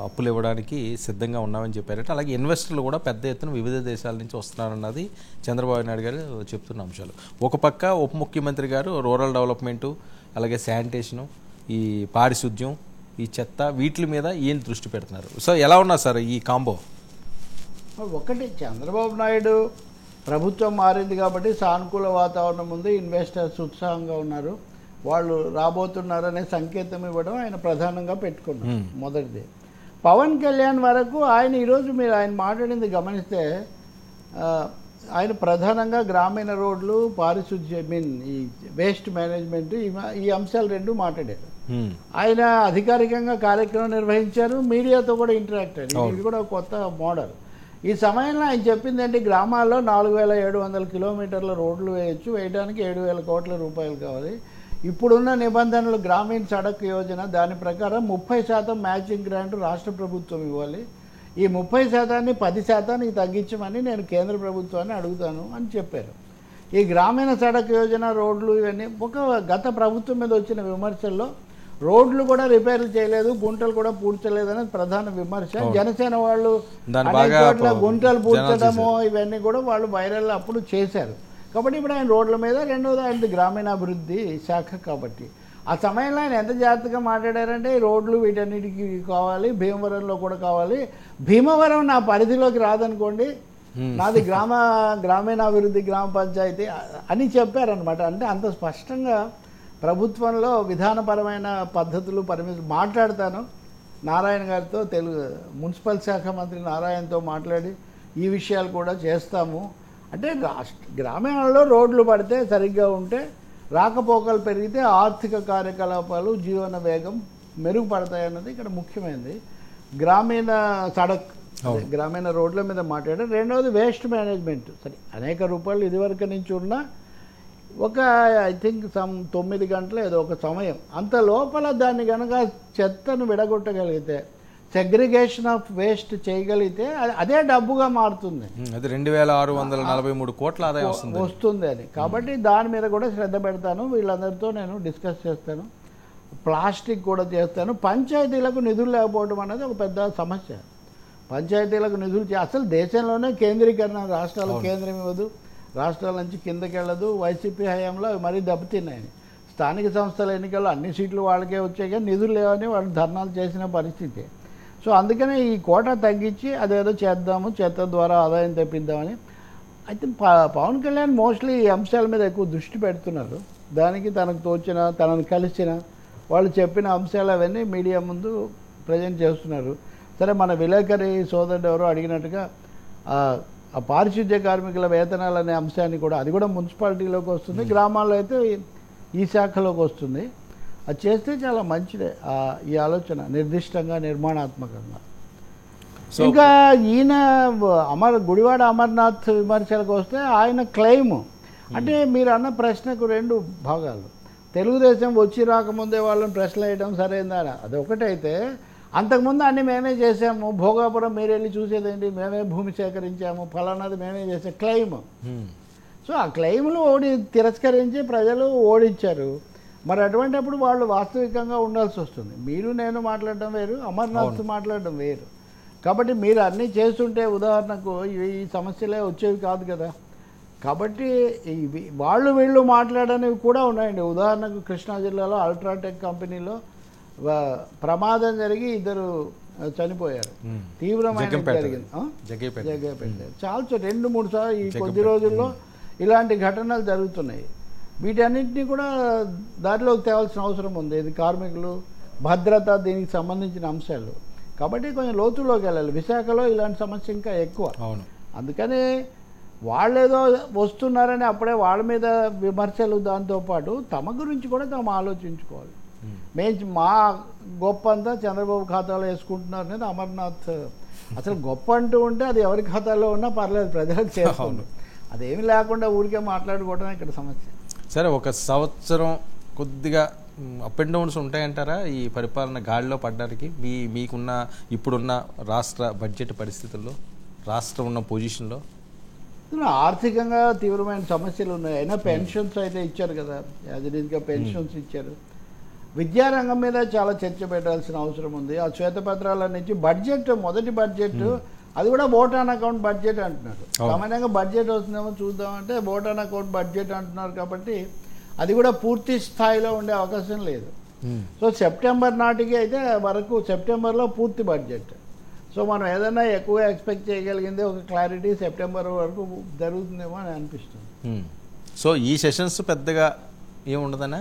S1: అప్పులు ఇవ్వడానికి సిద్ధంగా ఉన్నామని చెప్పారంటే, అలాగే ఇన్వెస్టర్లు కూడా పెద్ద ఎత్తున వివిధ దేశాల నుంచి వస్తున్నారన్నది చంద్రబాబు నాయుడు గారు చెప్తున్న అంశాలు. ఒక పక్క ఉప ముఖ్యమంత్రి గారు రూరల్ డెవలప్మెంటు, అలాగే శానిటేషను, ఈ పారిశుద్ధ్యం, ఈ చెత్త, వీటి మీద ఏం దృష్టి పెడుతున్నారు? సో ఎలా ఉన్నారు సార్ ఈ కాంబో?
S2: ఒకటి, చంద్రబాబు నాయుడు ప్రభుత్వం మారింది కాబట్టి సానుకూల వాతావరణం ఉంది, ఇన్వెస్టర్స్ ఉత్సాహంగా ఉన్నారు, వాళ్ళు రాబోతున్నారనే సంకేతం ఇవ్వడం ఆయన ప్రధానంగా పెట్టుకున్నారు మొదటిది. పవన్ కళ్యాణ్ వరకు ఆయన ఈరోజు మీరు ఆయన మాట్లాడింది గమనిస్తే ఆయన ప్రధానంగా గ్రామీణ రోడ్లు, పారిశుద్ధ్య ఈ వేస్ట్ మేనేజ్మెంట్, ఈ అంశాలు రెండు మాట్లాడారు. ఆయన అధికారికంగా కార్యక్రమం నిర్వహించారు, మీడియాతో కూడా ఇంటరాక్ట్ అయ్యారు. ఇది కూడా కొత్త మోడల్. ఈ సమయంలో ఆయన చెప్పింది ఏంటి, గ్రామాల్లో 4700 కిలోమీటర్ల రోడ్లు వేయడానికి 7,000 కోట్ల రూపాయలు కావాలి. ఇప్పుడున్న నిబంధనలు గ్రామీణ సడక్ యోజన, దాని ప్రకారం 30% మ్యాచింగ్ గ్రాంట్ రాష్ట్ర ప్రభుత్వం ఇవ్వాలి. ఈ 30%ని 10%కి తగ్గించమని నేను కేంద్ర ప్రభుత్వాన్ని అడుగుతాను అని చెప్పారు. ఈ గ్రామీణ సడక్ యోజన, రోడ్లు, ఇవన్నీ గత ప్రభుత్వం మీద వచ్చిన విమర్శల్లో రోడ్లు కూడా రిపేర్లు చేయలేదు, గుంటలు కూడా పూడ్చలేదని ప్రధాన విమర్శ. జనసేన వాళ్ళు అనేక చోట్ల గుంటలు పూడ్చడము ఇవన్నీ కూడా వాళ్ళు వైరల్ అప్పుడు చేశారు. కాబట్టి ఇప్పుడు ఆయన రోడ్ల మీద, రెండవది ఆయనది గ్రామీణాభివృద్ధి శాఖ కాబట్టి ఆ సమయంలో ఆయన ఎంత జాగ్రత్తగా మాట్లాడారంటే, ఈ రోడ్లు వీటన్నిటికీ కావాలి, భీమవరంలో కూడా కావాలి, భీమవరం నా పరిధిలోకి రాదనుకోండి, నాది గ్రామీణాభివృద్ధి గ్రామ పంచాయతీ అని చెప్పారనమాట. అంటే అంత స్పష్టంగా ప్రభుత్వంలో విధానపరమైన పద్ధతులు మాట్లాడతాను. నారాయణ గారితో, మున్సిపల్ శాఖ మంత్రి నారాయణతో మాట్లాడి ఈ విషయాలు కూడా చేస్తాము. అంటే గ్రామీణాల్లో రోడ్లు పడితే, సరిగ్గా ఉంటే, రాకపోకలు పెరిగితే ఆర్థిక కార్యకలాపాలు, జీవన వేగం మెరుగుపడతాయన్నది ఇక్కడ ముఖ్యమైనది. గ్రామీణ సడక్, గ్రామీణ రోడ్ల మీద మాట్లాడారు. రెండవది వేస్ట్ మేనేజ్మెంట్. సరే, అనేక రూపాయలు ఇదివరకు నుంచి ఉన్న ఐ థింక్ 9 గంటలు ఏదో ఒక సమయం, అంత లోపల దాన్ని కనుక చెత్తను విడగొట్టగలిగితే, సెగ్రిగేషన్ ఆఫ్ వేస్ట్ చేయగలిగితే అదే డబ్బుగా మారుతుంది.
S1: అది 2643 కోట్ల ఆదాయం
S2: వస్తుంది అని. కాబట్టి దాని మీద కూడా శ్రద్ధ పెడతాను, వీళ్ళందరితో నేను డిస్కస్ చేస్తాను. ప్లాస్టిక్ కూడా చేస్తాను. పంచాయతీలకు నిధులు లేకపోవడం అనేది ఒక పెద్ద సమస్య. పంచాయతీలకు నిధులు అసలు దేశంలోనే కేంద్రీకరణ, రాష్ట్రాలకు కేంద్రం ఇవ్వదు, రాష్ట్రాల నుంచి కిందకి వెళ్ళదు. వైసీపీ హయాంలో మరీ దెబ్బతిన్నాయని. స్థానిక సంస్థల ఎన్నికల్లో అన్ని సీట్లు వాళ్ళకే వచ్చాయి, కానీ నిధులు లేవని వాళ్ళు ధర్నాలు చేసిన పరిస్థితి. సో అందుకనే ఈ కోటా తగ్గించి అదేదో చేద్దాము, చెత్త ద్వారా ఆదాయం తెప్పిద్దామని. అయితే పవన్ కళ్యాణ్ మోస్ట్లీ ఈ అంశాల మీద ఎక్కువ దృష్టి పెడుతున్నారు. దానికి తనకు తోచిన, తనను కలిసిన వాళ్ళు చెప్పిన అంశాలు అవన్నీ మీడియా ముందు ప్రజెంట్ చేస్తున్నారు. సరే, మన విలేకరి సోదరుడు ఎవరో అడిగినట్టుగా ఆ పారిశుద్ధ్య కార్మికుల వేతనాలు అనే అంశాన్ని కూడా, అది కూడా మున్సిపాలిటీలోకి వస్తుంది, గ్రామాల్లో అయితే ఈ శాఖలోకి వస్తుంది. అది చేస్తే చాలా మంచిదే ఈ ఆలోచన, నిర్దిష్టంగా, నిర్మాణాత్మకంగా. ఇంకా ఈయన గుడివాడ అమర్నాథ్ విమర్శలకు వస్తే ఆయన క్లెయిమ్ అంటే, మీరు అన్న ప్రశ్నకు 2 భాగాలు. తెలుగుదేశం వచ్చి రాకముందే వాళ్ళని ప్రశ్నలు వేయడం సరైందా, అదొకటైతే, అంతకుముందు అన్నీ మేమే చేసాము, భోగాపురం మీరు వెళ్ళి చూసేదేంటి, మేమే భూమి సేకరించాము, ఫలానాది మేమే చేసే క్లెయిమ్. సో ఆ క్లెయిమ్లు తిరస్కరించి ప్రజలు ఓడించారు. మరి అటువంటిప్పుడు వాళ్ళు వాస్తవికంగా ఉండాల్సి వస్తుంది. మీరు నేను మాట్లాడడం వేరు, అమర్నాథ్ మాట్లాడడం వేరు. కాబట్టి మీరు అన్నీ చేస్తుంటే ఉదాహరణకు ఈ సమస్యలే వచ్చేవి కాదు కదా. కాబట్టి వీళ్ళు మాట్లాడనివి కూడా ఉన్నాయండి. ఉదాహరణకు కృష్ణా జిల్లాలో అల్ట్రాటెక్ కంపెనీలో ప్రమాదం జరిగి 2 చనిపోయారు, తీవ్రమైన జరిగింది. జగ్గేపేట చాలా 2-3 సార్లు ఈ కొద్ది రోజుల్లో ఇలాంటి ఘటనలు జరుగుతున్నాయి. వీటన్నింటినీ కూడా దారిలోకి తేవాల్సిన అవసరం ఉంది. ఇది కార్మికులు, భద్రత, దీనికి సంబంధించిన అంశాలు. కాబట్టి కొంచెం లోతులోకి వెళ్ళాలి. విశాఖలో ఇలాంటి సమస్య ఇంకా ఎక్కువ. అందుకని వాళ్ళు ఏదో వస్తున్నారని అప్పుడే వాళ్ళ మీద విమర్శలు, దాంతోపాటు తమ గురించి కూడా తాము ఆలోచించుకోవాలి. మా గొప్ప అంతా చంద్రబాబు ఖాతాలో వేసుకుంటున్నారు అనేది అమర్నాథ్. అసలు గొప్ప అంటూ ఉంటే అది ఎవరి ఖాతాలో ఉన్నా పర్లేదు, ప్రజలకు చేస్తుంది. అదేమి లేకుండా ఊరికే మాట్లాడుకోవడం ఇక్కడ సమస్య.
S1: సరే, ఒక సంవత్సరం కొద్దిగా అప్ అండ్ డౌన్స్ ఉంటాయంటారా ఈ పరిపాలన గాడిలో పడడానికి? మీకున్న ఇప్పుడున్న రాష్ట్ర బడ్జెట్ పరిస్థితుల్లో, రాష్ట్రం ఉన్న పొజిషన్లో
S2: ఆర్థికంగా తీవ్రమైన సమస్యలు ఉన్నాయి. అయినా పెన్షన్స్ అయితే ఇచ్చారు కదా, యాజరీగా పెన్షన్స్ ఇచ్చారు. విద్యారంగం మీద చాలా చర్చ పెట్టాల్సిన అవసరం ఉంది. ఆ శ్వేతపత్రాల నుంచి బడ్జెట్, మొదటి బడ్జెట్ అది కూడా ఓట్ ఆన్ అకౌంట్ బడ్జెట్ అంటున్నారు. సామాన్యంగా బడ్జెట్ వస్తుందేమో చూద్దామంటే ఓట్ ఆన్ అకౌంట్ బడ్జెట్ అంటున్నారు. కాబట్టి అది కూడా పూర్తి స్థాయిలో ఉండే అవకాశం లేదు. సో సెప్టెంబర్ నాటికి అయితే వరకు, సెప్టెంబర్లో పూర్తి బడ్జెట్. సో మనం ఏదైనా ఎక్కువ ఎక్స్పెక్ట్ చేయగలిగింది ఒక క్లారిటీ సెప్టెంబర్ వరకు జరుగుతుందేమో అని అనిపిస్తుంది.
S1: సో ఈ సెషన్స్ పెద్దగా ఏముండదనా?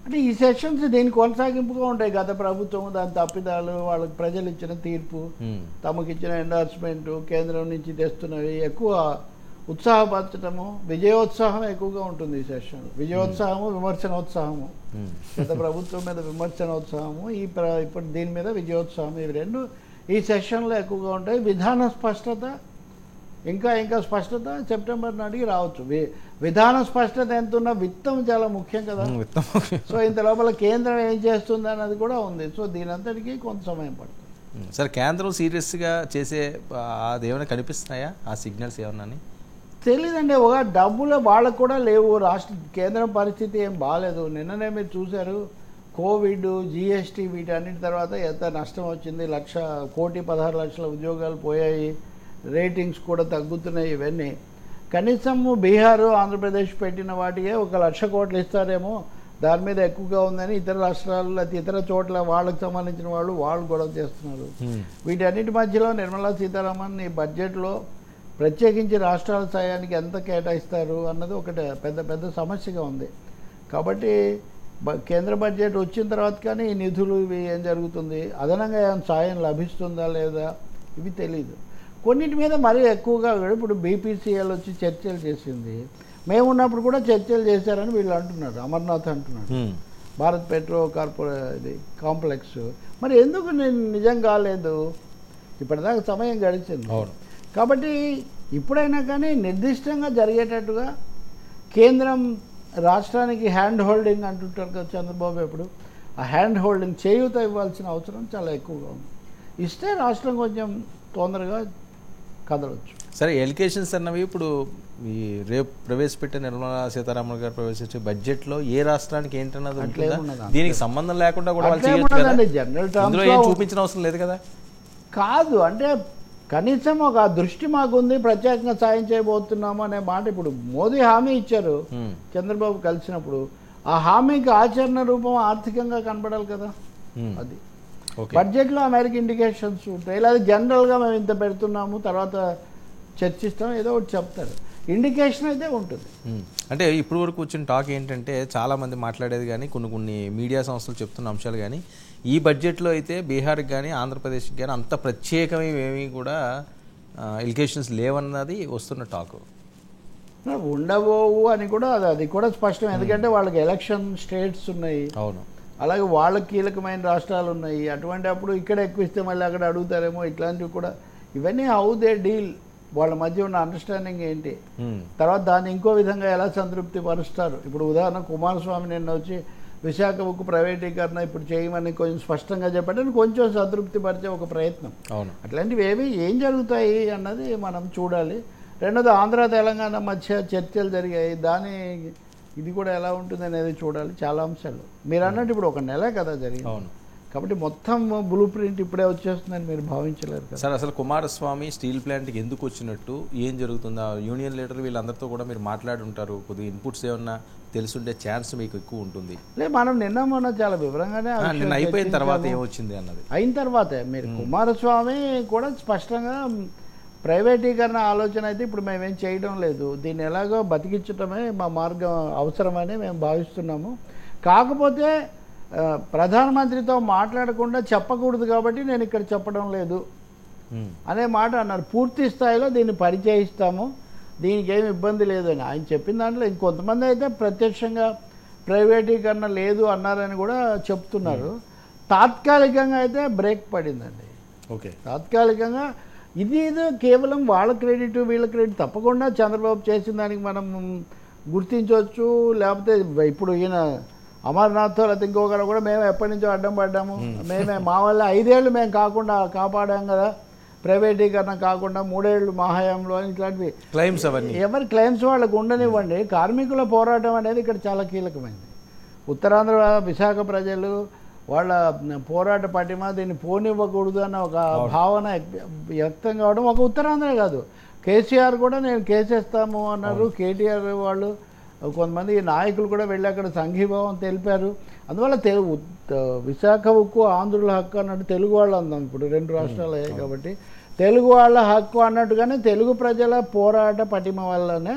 S2: అంటే ఈ సెషన్స్ దీని కొనసాగింపుగా ఉంటాయి. గత ప్రభుత్వం దాని తప్పిదాలు, వాళ్ళకి ప్రజలు ఇచ్చిన తీర్పు, తమకు ఇచ్చిన ఎండార్స్మెంట్, కేంద్రం నుంచి తెస్తున్నవి ఎక్కువ ఉత్సాహపరచడము, విజయోత్సాహం ఎక్కువగా ఉంటుంది ఈ సెషన్. విజయోత్సాహము, విమర్శనోత్సాహము. గత ప్రభుత్వం మీద విమర్శనోత్సాహము, ఇప్పుడు దీని మీద విజయోత్సాహం, ఇవి రెండు ఈ సెషన్లో ఎక్కువగా ఉంటాయి. విధాన స్పష్టత, ఇంకా స్పష్టత సెప్టెంబర్ నాటికి రావచ్చు. విధాన స్పష్టత ఎంత ఉన్నా విత్తం చాలా ముఖ్యం కదా. సో ఇంత లోపల కేంద్రం ఏం చేస్తుంది అన్నది కూడా ఉంది. సో దీనంతటికీ కొంత సమయం పడుతుంది.
S1: సరే, కేంద్రం సీరియస్గా చేసే అదేమైనా కనిపిస్తున్నాయా ఆ సిగ్నల్స్ ఏమన్నా?
S2: తెలీదండి. ఒక డబ్బులు వాళ్ళకు కూడా లేవు. కేంద్రం పరిస్థితి ఏం బాగాలేదు. నిన్ననే మీరు చూశారు, కోవిడ్, జిఎస్టీ వీటన్నిటి తర్వాత ఎంత నష్టం వచ్చింది. 1,16,00,000 ఉద్యోగాలు పోయాయి, రేటింగ్స్ కూడా తగ్గుతున్నాయి. ఇవన్నీ కనీసం బీహారు, ఆంధ్రప్రదేశ్ పెట్టిన వాటికే 1,00,000 కోట్లు ఇస్తారేమో, దాని మీద ఎక్కువగా ఉందని ఇతర రాష్ట్రాలు లేకపోతే ఇతర చోట్ల వాళ్ళకి సంబంధించిన వాళ్ళు గొడవ చేస్తున్నారు. వీటన్నిటి మధ్యలో నిర్మలా సీతారామన్ ఈ బడ్జెట్లో ప్రత్యేకించి రాష్ట్రాల సాయానికి ఎంత కేటాయిస్తారు అన్నది ఒకటి పెద్ద సమస్యగా ఉంది. కాబట్టి కేంద్ర బడ్జెట్ వచ్చిన తర్వాత కానీ ఈ నిధులు ఇవి ఏం జరుగుతుంది, అదనంగా ఏమైనా సాయం లభిస్తుందా లేదా, ఇవి తెలీదు. కొన్నిటి మీద మరీ ఎక్కువగా ఇప్పుడు బీపీసీఎల్ వచ్చి చర్చలు చేసింది. మేము ఉన్నప్పుడు కూడా చర్చలు చేశారని వీళ్ళు అంటున్నారు, అమర్నాథ్ అంటున్నాడు. భారత్ పెట్రో ఇది కాంప్లెక్స్ మరి ఎందుకు నిజం కాలేదు? ఇప్పటిదాకా సమయం గడిచింది. కాబట్టి ఇప్పుడైనా కానీ నిర్దిష్టంగా జరిగేటట్టుగా కేంద్రం రాష్ట్రానికి హ్యాండ్ హోల్డింగ్ అంటుంటారు కదా చంద్రబాబు, ఎప్పుడు ఆ హ్యాండ్ హోల్డింగ్ చేయూత ఇవ్వాల్సిన అవసరం చాలా ఎక్కువగా ఉంది. ఇస్తే రాష్ట్రం కొంచెం తొందరగా కదలవచ్చు.
S1: సరే, ఎలికేషన్స్ అన్నవి ఇప్పుడు ఈ రేపు ప్రవేశపెట్టే నిర్మలా సీతారామన్ గారు ప్రవేశించే బడ్జెట్లో ఏ రాష్ట్రానికి ఏంటన్నది ఉంటుందా? దీనికి సంబంధం లేకుండా కూడా వాళ్ళు జనరల్ చూపించిన అవసరం లేదు కదా.
S2: కాదు అంటే కనీసం ఒక దృష్టి మాకుంది, ప్రత్యేకంగా సాయం చేయబోతున్నాము అనే మాట ఇప్పుడు మోదీ హామీ ఇచ్చారు చంద్రబాబు కలిసినప్పుడు. ఆ హామీకి ఆచరణ రూపం ఆర్థికంగా కనపడాలి కదా. అది బడ్జెట్లో అమెరికా ఇండికేషన్స్ ఉంటాయి. లేదా జనరల్గా మేము ఇంత పెడుతున్నాము తర్వాత చర్చిస్తాం ఏదో ఒకటి చెప్తారు, ఇండికేషన్ అయితే ఉంటుంది.
S1: అంటే ఇప్పుడు వరకు వచ్చిన టాక్ ఏంటంటే చాలామంది మాట్లాడేది కానీ కొన్ని మీడియా సంస్థలు చెప్తున్న అంశాలు కానీ ఈ బడ్జెట్లో అయితే బీహార్కి కానీ ఆంధ్రప్రదేశ్కి కానీ అంత ప్రత్యేకమేమీ కూడా ఎలికేషన్స్ లేవన్నది వస్తున్న టాక్.
S2: ఉండబోవు అని కూడా అది కూడా స్పష్టం. ఎందుకంటే వాళ్ళకి ఎలక్షన్ స్టేట్స్ ఉన్నాయి,
S1: అవును,
S2: అలాగే వాళ్ళకి కీలకమైన రాష్ట్రాలు ఉన్నాయి. అటువంటి అప్పుడు ఇక్కడ ఎక్కువ ఇస్తే మళ్ళీ అక్కడ అడుగుతారేమో, ఇట్లాంటివి కూడా. ఇవన్నీ హౌ దే డీల్, వాళ్ళ మధ్య ఉన్న అండర్స్టాండింగ్ ఏంటి, తర్వాత దాన్ని ఇంకో విధంగా ఎలా సంతృప్తి పరుస్తారు. ఇప్పుడు ఉదాహరణ కుమారస్వామి నిన్న వచ్చి విశాఖ ఉక్కు ప్రైవేటీకరణ ఇప్పుడు చేయమని కొంచెం స్పష్టంగా చెప్పండి, కొంచెం సంతృప్తి పరిచే ఒక ప్రయత్నం. అట్లాంటివి ఏం జరుగుతాయి అన్నది మనం చూడాలి. రెండోది ఆంధ్ర తెలంగాణ మధ్య చర్చలు జరిగాయి, ఇది కూడా ఎలా ఉంటుంది అనేది చూడాలి. చాలా అంశాలు మీరు అన్నట్టు ఇప్పుడు 1 నెల కదా జరిగింది, కాబట్టి మొత్తం బ్లూ ప్రింట్ ఇప్పుడే వచ్చేస్తుందని మీరు భావించలేరు కదా.
S1: సార్, అసలు కుమారస్వామి స్టీల్ ప్లాంట్కి ఎందుకు వచ్చినట్టు, ఏం జరుగుతుందా, యూనియన్ లీడర్ వీళ్ళందరితో కూడా మీరు మాట్లాడి ఉంటారు, కొద్దిగా ఇన్పుట్స్ ఏమన్నా తెలుసుండే ఛాన్స్ మీకు ఎక్కువ ఉంటుంది.
S2: మనం మొన్న చాలా వివరంగానే
S1: నిన్న అయిపోయిన తర్వాత ఏమొచ్చింది అన్నది
S2: అయిన తర్వాతే మీరు కుమారస్వామి కూడా స్పష్టంగా ప్రైవేటీకరణ ఆలోచన అయితే ఇప్పుడు మేమేం చేయడం లేదు, దీన్ని ఎలాగో బతికించడమే మా మార్గం అవసరమని మేము భావిస్తున్నాము. కాకపోతే ప్రధానమంత్రితో మాట్లాడకుండా చెప్పకూడదు కాబట్టి నేను ఇక్కడ చెప్పడం లేదు అనే మాట అన్నారు. పూర్తి స్థాయిలో దీన్ని పరిచయిస్తాము, దీనికి ఏమి ఇబ్బంది లేదని ఆయన చెప్పిన దాంట్లో ఇంకొంతమంది అయితే ప్రత్యక్షంగా ప్రైవేటీకరణ లేదు అన్నారని కూడా చెప్తున్నారు. తాత్కాలికంగా అయితే బ్రేక్ పడిందండి.
S1: ఓకే,
S2: తాత్కాలికంగా ఇది ఏదో కేవలం వాళ్ళ క్రెడిట్ వీళ్ళ క్రెడిట్ తప్పకుండా చంద్రబాబు చేసిన దానికి మనం గుర్తించవచ్చు. లేకపోతే ఇప్పుడు ఈయన అమర్నాథ్ లేకపోతే ఇంకొకరు కూడా మేము ఎప్పటి నుంచో అడ్డం పడ్డాము, మా వల్ల 5 ఏళ్ళు మేము కాకుండా కాపాడాం కదా, ప్రైవేటీకరణ కాకుండా 3 ఏళ్ళు మా హయాంలో అని ఇట్లాంటివి
S1: క్లెయిమ్స్ అవన్నీ
S2: ఎవరి క్లెయిమ్స్ వాళ్ళకు ఉండనివ్వండి. కార్మికుల పోరాటం అనేది ఇక్కడ చాలా కీలకమైనది. ఉత్తరాంధ్ర విశాఖ ప్రజలు వాళ్ళ పోరాట పటిమ దీన్ని పోనివ్వకూడదు అన్న ఒక భావన వ్యక్తం కావడం ఒక ఉత్తరాంధ్ర కాదు, కేసీఆర్ కూడా నేను కేసేస్తాము అన్నారు. కేటీఆర్ వాళ్ళు కొంతమంది నాయకులు కూడా వెళ్ళి అక్కడ సంఘీభావం తెలిపారు. అందువల్ల విశాఖ ఉక్కు ఆంధ్రుల హక్కు అన్నట్టు తెలుగు వాళ్ళు అందాం. ఇప్పుడు 2 రాష్ట్రాలు అయ్యాయి కాబట్టి తెలుగు వాళ్ళ హక్కు అన్నట్టుగానే తెలుగు ప్రజల పోరాట పటిమ వల్లనే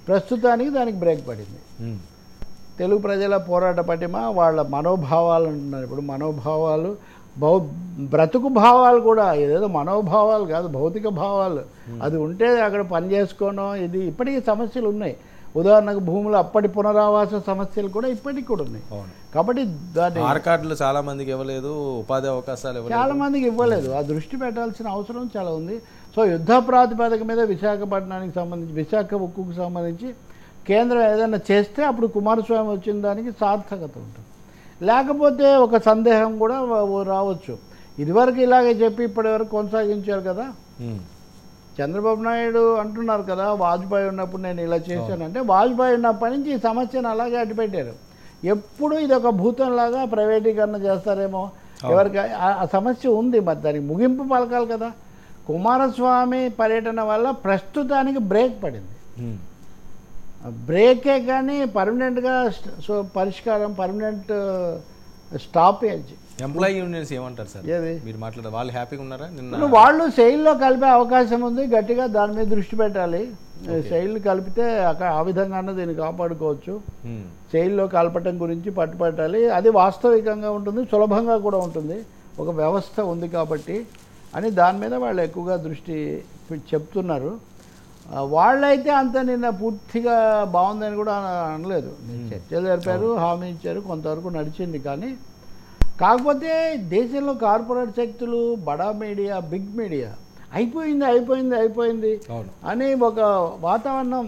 S2: ప్రస్తుతానికి దానికి బ్రేక్ పడింది. తెలుగు ప్రజల పోరాట పటిమ వాళ్ళ మనోభావాలు అంటున్నారు. ఇప్పుడు మనోభావాలు బ్రతుకు భావాలు కూడా ఏదేదో మనోభావాలు కాదు, భౌతిక భావాలు అది ఉంటే అక్కడ పని చేసుకోవడం ఇది ఇప్పటికీ సమస్యలు ఉన్నాయి. ఉదాహరణకు భూములు అప్పటి పునరావాస సమస్యలు కూడా ఇప్పటికి కూడా ఉన్నాయి. కాబట్టి దాన్ని
S1: కార్డులు చాలా మందికి ఇవ్వలేదు, ఉపాధి అవకాశాలు
S2: చాలా మందికి ఇవ్వలేదు. ఆ దృష్టి పెట్టాల్సిన అవసరం చాలా ఉంది. సో యుద్ధ ప్రాతిపదిక మీద విశాఖపట్నానికి సంబంధించి విశాఖ ఉక్కుకు సంబంధించి కేంద్రం ఏదైనా చేస్తే అప్పుడు కుమారస్వామి వచ్చిన దానికి సార్థకత ఉంటుంది. లేకపోతే ఒక సందేహం కూడా రావచ్చు. ఇదివరకు ఇలాగే చెప్పి ఇప్పటి వరకు కొనసాగించారు కదా. చంద్రబాబు నాయుడు అంటున్నారు కదా వాజ్పేయి ఉన్నప్పుడు నేను ఇలా చేశానంటే, వాజ్పేయి ఉన్నప్పటి నుంచి ఈ సమస్యను అలాగే అడ్డుపెట్టారు. ఎప్పుడు ఇది ఒక భూతంలాగా ప్రైవేటీకరణ చేస్తారేమో ఎవరికి ఆ సమస్య ఉంది. మరి దానికి ముగింపు పలకాలి కదా. కుమారస్వామి పర్యటన వల్ల ప్రస్తుతానికి బ్రేక్ పడింది. బ్రేకే కానీ పర్మనెంట్గా పరిష్కారం పర్మనెంట్ స్టాపేజ్.
S1: ఎంప్లాయీ యూనియన్స్ ఏమంటారు సార్?
S2: ఏది
S1: మీరు మాట్లాడారు, వాళ్ళు హ్యాపీగా ఉన్నారా?
S2: వాళ్ళు సెయిల్లో కలిపే అవకాశం ఉంది, గట్టిగా దాని మీద దృష్టి పెట్టాలి. సెయిల్ కలిపితే అక్కడ ఆ విధంగానే దీన్ని కాపాడుకోవచ్చు. సెయిల్లో కలపటం గురించి పట్టుపట్టాలి. అది వాస్తవికంగా ఉంటుంది, సులభంగా కూడా ఉంటుంది, ఒక వ్యవస్థ ఉంది కాబట్టి అని దాని మీద వాళ్ళు ఎక్కువగా దృష్టి చెప్తున్నారు. వాళ్ళైతే అంత నిన్న పూర్తిగా బాగుందని కూడా అనలేదు. చర్చలు జరిపారు, హామీ ఇచ్చారు, కొంతవరకు నడిచింది. కానీ కాకపోతే దేశంలో కార్పొరేట్ శక్తులు, బడా మీడియా, బిగ్ మీడియా అయిపోయింది అని ఒక వాతావరణం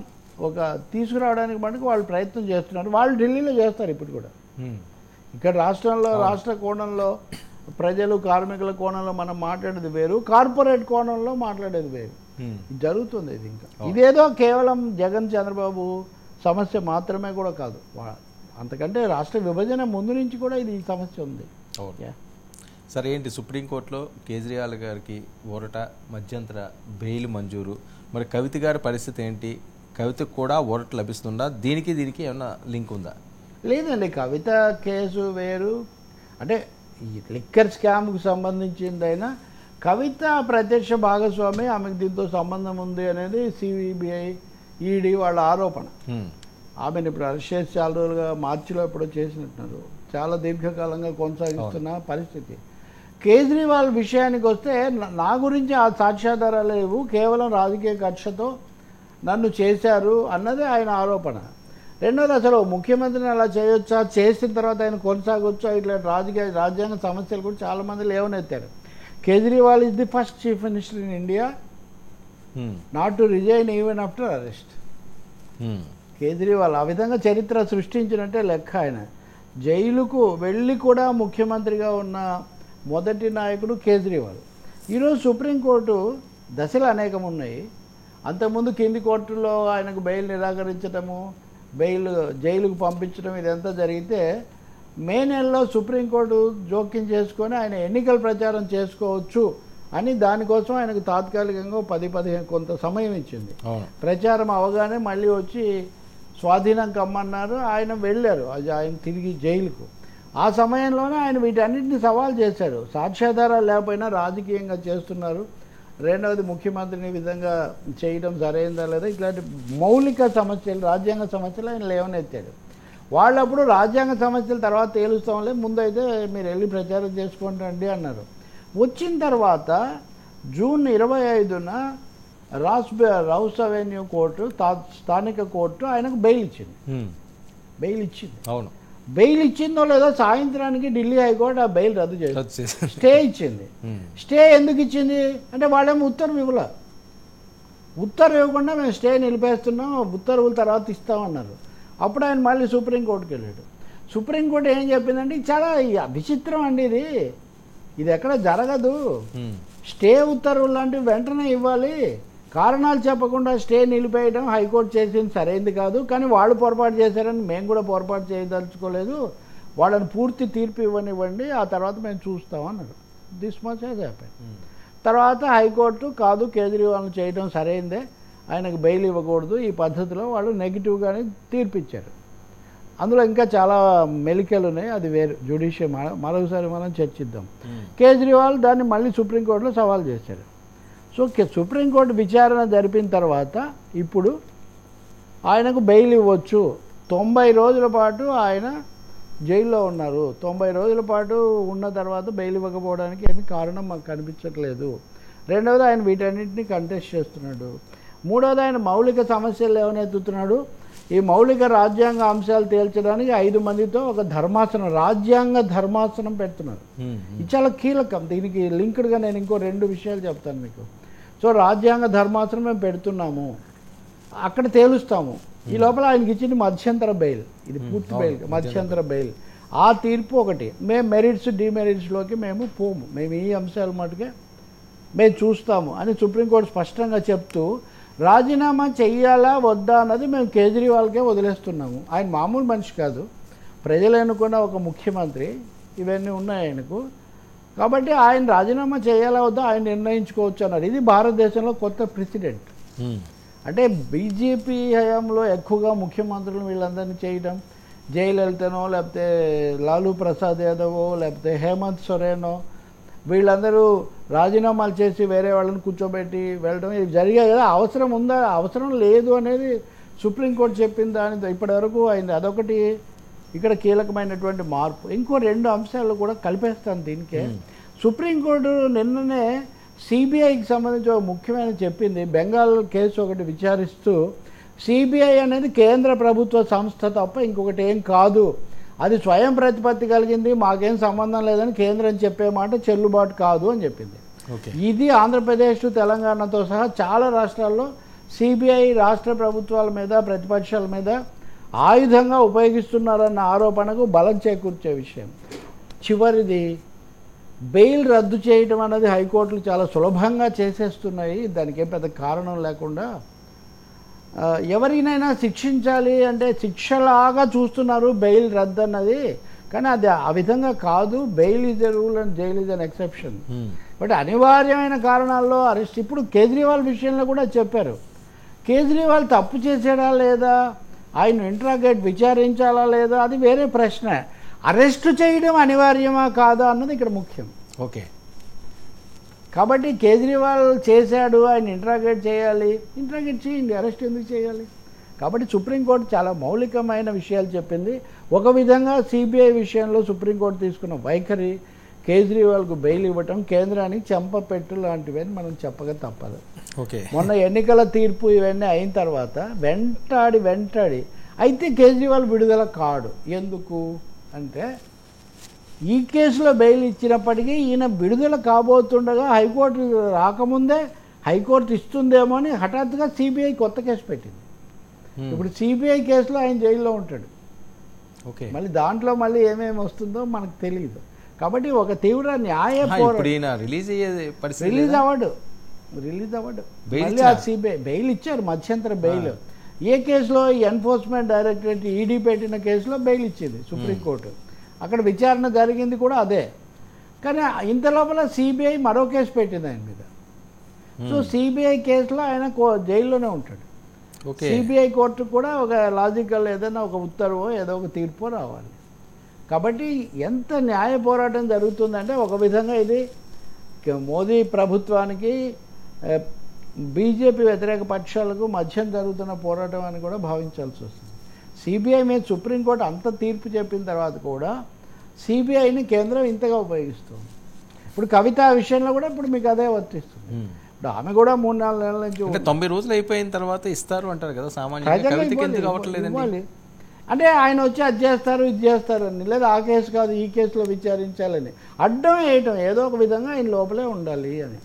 S2: ఒక తీసుకురావడానికి మటుకు వాళ్ళు ప్రయత్నం చేస్తున్నారు. వాళ్ళు ఢిల్లీలో చేస్తారు ఇప్పుడు కూడా. ఇక్కడ రాష్ట్రంలో రాష్ట్ర కోణంలో ప్రజలు కార్మికుల కోణంలో మనం మాట్లాడేది వేరు, కార్పొరేట్ కోణంలో మాట్లాడేది వేరు జరుగుతుంది. ఇది ఇంకా ఇదేదో కేవలం జగన్ చంద్రబాబు సమస్య మాత్రమే కూడా కాదు, అంతకంటే రాష్ట్ర విభజన ముందు నుంచి కూడా ఇది ఈ సమస్య ఉంది.
S1: సరే, ఏంటి సుప్రీంకోర్టులో కేజ్రీవాల్ గారికి ఊరట, మధ్యంతర బెయిల్ మంజూరు, మరి కవిత గారి పరిస్థితి ఏంటి? కవితకు కూడా ఊరట లభిస్తుందా? దీనికి ఏమన్నా లింక్ ఉందా?
S2: లేదండి, కవిత కేసు వేరు. అంటే ఈ లిక్కర్ స్కామ్కు సంబంధించిందైనా కవిత ప్రత్యక్ష భాగస్వామి, ఆమెకు దీంతో సంబంధం ఉంది అనేది సిబిఐ, ఈడీ వాళ్ళ ఆరోపణ. ఆమెను ఇప్పుడు అరెస్ట్ చేసి చాలా రోజులుగా మార్చిలో ఎప్పుడో చేసినట్టున్నారు. చాలా దీర్ఘకాలంగా కొనసాగిస్తున్న పరిస్థితి. కేజ్రీవాల్ విషయానికి వస్తే నా గురించి ఆ సాక్ష్యాధారాలు లేవు, కేవలం రాజకీయ కక్షతో నన్ను చేశారు అన్నది ఆయన ఆరోపణ. రెండోది, అసలు ముఖ్యమంత్రిని అలా చేయొచ్చా, చేసిన తర్వాత ఆయన కొనసాగొచ్చా, ఇట్లా రాజ్యాంగ సమస్యలు కూడా చాలామంది లేవనెత్తారు. Kejriwal is the first chief minister in India not to resign even after arrest. Kejriwal ఆ విధంగా చరిత్ర సృష్టించినట్టే లెక్క. ఆయన జైలుకు వెళ్ళి కూడా ముఖ్యమంత్రిగా ఉన్న మొదటి నాయకుడు కేజ్రీవాల్. ఈరోజు సుప్రీంకోర్టు దశలు అనేకం ఉన్నాయి. అంతకుముందు కింది కోర్టులో ఆయనకు బెయిల్ నిరాకరించడము, జైలుకు పంపించడం ఇదంతా జరిగితే మే నెలలో సుప్రీంకోర్టు జోక్యం చేసుకొని ఆయన ఎన్నికల ప్రచారం చేసుకోవచ్చు అని దానికోసం ఆయనకు తాత్కాలికంగా 10-15 కొంత సమయం ఇచ్చింది. ప్రచారం అవగానే మళ్ళీ వచ్చి స్వాధీనం కమ్మన్నారు. ఆయన వెళ్ళారు, ఆయన తిరిగి జైలుకు. ఆ సమయంలోనే ఆయన వీటన్నిటిని సవాల్ చేశారు. సాక్ష్యాధారాలు లేకపోయినా రాజకీయంగా చేస్తున్నారు, రెండవది ముఖ్యమంత్రిని ఈ విధంగా చేయడం సరైందా లేదా, ఇట్లాంటి మౌలిక సమస్యలు, రాజ్యాంగ సమస్యలు ఆయన లేవనెత్తాడు. వాళ్ళప్పుడు రాజ్యాంగ సమస్యలు తర్వాత తేలుస్తాంలే, ముందైతే మీరు వెళ్ళి ప్రచారం చేసుకోండి అన్నారు. వచ్చిన తర్వాత జూన్ 25న రౌస్ అవెన్యూ కోర్టు స్థానిక కోర్టు ఆయనకు బెయిల్ ఇచ్చింది.
S1: అవును,
S2: బెయిల్ ఇచ్చిందో లేదో సాయంత్రానికి ఢిల్లీ హైకోర్టు ఆ బెయిల్ రద్దు చేసి స్టే ఇచ్చింది. స్టే ఎందుకు ఇచ్చింది అంటే వాళ్ళేమో ఉత్తర్వు ఇవ్వకుండా మేము స్టే నిలిపేస్తున్నాం, ఉత్తర్వుల తర్వాత ఇస్తామన్నారు. అప్పుడు ఆయన మళ్ళీ సుప్రీంకోర్టుకి వెళ్ళాడు. సుప్రీంకోర్టు ఏం చెప్పిందంటే చాలా విచిత్రం అండి, ఇది ఎక్కడ జరగదు, స్టే ఉత్తర్వులు లాంటివి వెంటనే ఇవ్వాలి, కారణాలు చెప్పకుండా స్టే నిలిపేయడం హైకోర్టు చేసింది సరైంది కాదు, కానీ వాళ్ళు పొరపాటు చేశారని మేము కూడా పొరపాటు చేయదలుచుకోలేదు, వాళ్ళని పూర్తి తీర్పు ఇవ్వనివ్వండి, ఆ తర్వాత మేము చూస్తామన్నారు. This much has happen. తర్వాత హైకోర్టు కాదు, కేజ్రీవాల్ని చేయడం సరైందే, ఆయనకు బెయిల్ ఇవ్వకూడదు, ఈ పద్ధతిలో వాళ్ళు నెగిటివ్గానే తీర్పిచ్చారు. అందులో ఇంకా చాలా మెలికలు ఉన్నాయి, అది వేరు జ్యుడిషియల్, మరొకసారి మనం చర్చిద్దాం. కేజ్రీవాల్ దాన్ని మళ్ళీ సుప్రీంకోర్టులో సవాల్ చేశారు. సో సుప్రీంకోర్టు విచారణ జరిపిన తర్వాత ఇప్పుడు ఆయనకు బెయిల్ ఇవ్వచ్చు. 90 రోజుల పాటు ఆయన జైల్లో ఉన్నారు. 90 రోజుల పాటు ఉన్న తర్వాత బెయిల్ ఇవ్వకపోవడానికి ఏమీ కారణం మాకు కనిపించట్లేదు. రెండవది, ఆయన వీటన్నింటినీ కంటెస్ట్ చేస్తున్నాడు. మూడవది, ఆయన మౌలిక సమస్యలు ఏమనెత్తుతున్నాడు. ఈ మౌలిక రాజ్యాంగ అంశాలు తేల్చడానికి 5 మందితో ఒక ధర్మాసనం, రాజ్యాంగ ధర్మాసనం పెడుతున్నారు. ఇది చాలా కీలకం. దీనికి లింక్డ్గా నేను ఇంకో 2 విషయాలు చెప్తాను మీకు. సో రాజ్యాంగ ధర్మాసనం మేము పెడుతున్నాము, అక్కడ తేలుస్తాము. ఈ లోపల ఆయనకి ఇచ్చింది మధ్యంతర బెయిల్, ఇది పూర్తి బెయిల్, మధ్యంతర బెయిల్. ఆ తీర్పు ఒకటి, మేము మెరిట్స్ డిమెరిట్స్లోకి మేము పోము, మేము ఈ అంశాల మటుకే మేము చూస్తాము అని సుప్రీంకోర్టు స్పష్టంగా చెప్తూ రాజీనామా చెయ్యాలా వద్దా అన్నది మేము కేజ్రీవాల్కే వదిలేస్తున్నాము. ఆయన మామూలు మనిషి కాదు, ప్రజలు ఎన్నుకున్న ఒక ముఖ్యమంత్రి, ఇవన్నీ ఉన్నాయి ఆయనకు. కాబట్టి ఆయన రాజీనామా చేయాలా వద్దా ఆయన నిర్ణయించుకోవచ్చు అన్నారు. ఇది భారతదేశంలో కొత్త ప్రెసిడెంట్. అంటే బీజేపీ హయాంలో ఎక్కువగా ముఖ్యమంత్రులు వీళ్ళందరినీ చేయడం, జయలలితనో లేకపోతే లాలూ ప్రసాద్ యాదవో లేకపోతే హేమంత్ సొరేనో వీళ్ళందరూ రాజీనామాలు చేసి వేరే వాళ్ళని కూర్చోబెట్టి వెళ్ళడం ఇవి జరిగాయి కదా. అవసరం ఉందా, అవసరం లేదు అనేది సుప్రీంకోర్టు చెప్పిన దాని ఇప్పటివరకు అయింది. అదొకటి ఇక్కడ కీలకమైనటువంటి మార్పు. ఇంకో 2 అంశాలు కూడా కలిపేస్తాను దీనికే. సుప్రీంకోర్టు నిన్ననే సిబిఐకి సంబంధించి ఒక ముఖ్యమైన చెప్పింది. బెంగాల్ కేసు ఒకటి విచారిస్తూ సిబిఐ అనేది కేంద్ర ప్రభుత్వ సంస్థ తప్ప ఇంకొకటి ఏం కాదు, అది స్వయం ప్రతిపత్తి కలిగింది, మాకేం సంబంధం లేదని కేంద్రం చెప్పే మాట చెల్లుబాటు కాదు అని చెప్పింది. ఇది ఆంధ్రప్రదేశ్, తెలంగాణతో సహా చాలా రాష్ట్రాల్లో సిబిఐ రాష్ట్ర ప్రభుత్వాల మీద, ప్రతిపక్షాల మీద ఆయుధంగా ఉపయోగిస్తున్నారన్న ఆరోపణకు బలం చేకూర్చే విషయం. చివరిది, బెయిల్ రద్దు చేయడం అన్నది హైకోర్టులు చాలా సులభంగా చేసేస్తున్నాయి, దానికి ఏం పెద్ద కారణం లేకుండా. ఎవరినైనా శిక్షించాలి అంటే శిక్షలాగా చూస్తున్నారు బెయిల్ రద్దు అన్నది, కానీ అది ఆ విధంగా కాదు. Bail is a rule and jail is an exception. But అనివార్యమైన కారణాల్లో అరెస్ట్. ఇప్పుడు కేజ్రీవాల్ విషయంలో కూడా చెప్పారు, కేజ్రీవాల్ తప్పు చేసాడా లేదా, ఆయన ఇంట్రాగేట్ విచారించాలా లేదా అది వేరే ప్రశ్న, అరెస్ట్ చేయడం అనివార్యమా కాదా అన్నది ఇక్కడ ముఖ్యం.
S1: ఓకే,
S2: కాబట్టి కేజ్రీవాల్ చేశాడు, ఆయన ఇంట్రాగేట్ చేయాలి, ఇంట్రాగేట్ చేయండి, అరెస్ట్ ఎందుకు చేయాలి. కాబట్టి సుప్రీంకోర్టు చాలా మౌలికమైన విషయాలు చెప్పింది. ఒక విధంగా సిబిఐ విషయంలో సుప్రీంకోర్టు తీసుకున్న వైఖరి, కేజ్రీవాల్కు బెయిల్ ఇవ్వటం కేంద్రానికి చెంపపెట్టు లాంటివని మనం చెప్పక తప్పదు.
S1: ఓకే,
S2: మొన్న ఎన్నికల తీర్పు ఇవన్నీ అయిన తర్వాత వెంటాడి అయితే కేజ్రీవాల్ విడుదల కాడు. ఎందుకు అంటే ఈ కేసులో బెయిల్ ఇచ్చినప్పటికీ ఈయన విడుదల కాబోతుండగా హైకోర్టు రాకముందే హైకోర్టు ఇస్తుందేమో అని హఠాత్తుగా సిబిఐ కొత్త కేసు పెట్టింది. ఇప్పుడు సిబిఐ కేసులో ఆయన జైల్లో ఉంటాడు.
S1: ఓకే,
S2: మళ్ళీ దాంట్లో మళ్ళీ ఏమేమి వస్తుందో మనకు తెలియదు. కాబట్టి ఒక తీవ్ర న్యాయ రిలీజ్ అవ్వడు మళ్ళీ ఆ సిబిఐ బెయిల్ ఇచ్చారు, మధ్యంతర బెయిల్. ఏ కేసులో ఎన్ఫోర్స్మెంట్ డైరెక్టరేట్ ఈడీ పెట్టిన కేసులో బెయిల్ ఇచ్చింది సుప్రీంకోర్టు, అక్కడ విచారణ జరిగింది కూడా అదే. కానీ ఇంత లోపల సిబిఐ మరో కేసు పెట్టింది ఆయన మీద. సో సిబిఐ కేసులో ఆయన జైల్లోనే ఉంటాడు. సిబిఐ కోర్టు కూడా ఒక లాజికల్ ఏదైనా ఒక ఉత్తర్వో ఏదో ఒక తీర్పో రావాలి. కాబట్టి ఎంత న్యాయ పోరాటం జరుగుతుందంటే ఒక విధంగా ఇది మోదీ ప్రభుత్వానికి బీజేపీ వ్యతిరేక పక్షాలకు మధ్య జరుగుతున్న పోరాటం అని కూడా భావించాల్సి వస్తుంది. సిబిఐ మీద సుప్రీంకోర్టు అంత తీర్పు చెప్పిన తర్వాత కూడా సిబిఐని కేంద్రం ఇంతగా ఉపయోగిస్తుంది. ఇప్పుడు కవిత విషయంలో కూడా ఇప్పుడు మీకు అదే వర్తిస్తుంది. ఇప్పుడు ఆమె కూడా 3-4 నెలల నుంచి
S1: అంటే 90 రోజులు అయిపోయిన తర్వాత ఇస్తారు అంటారు కదా సామాన్యంగా,
S2: ప్రజలు
S1: కవితకి ఎందుకు
S2: ఇవ్వాలి.
S1: అవ్వట్లేదండి?
S2: అంటే ఆయన వచ్చి అది చేస్తారు ఇది చేస్తారు అని, లేదా ఆ కేసు కాదు ఈ కేసులో విచారించాలని అడ్డం వేయటం, ఏదో ఒక విధంగా ఆయన లోపలే ఉండాలి అని.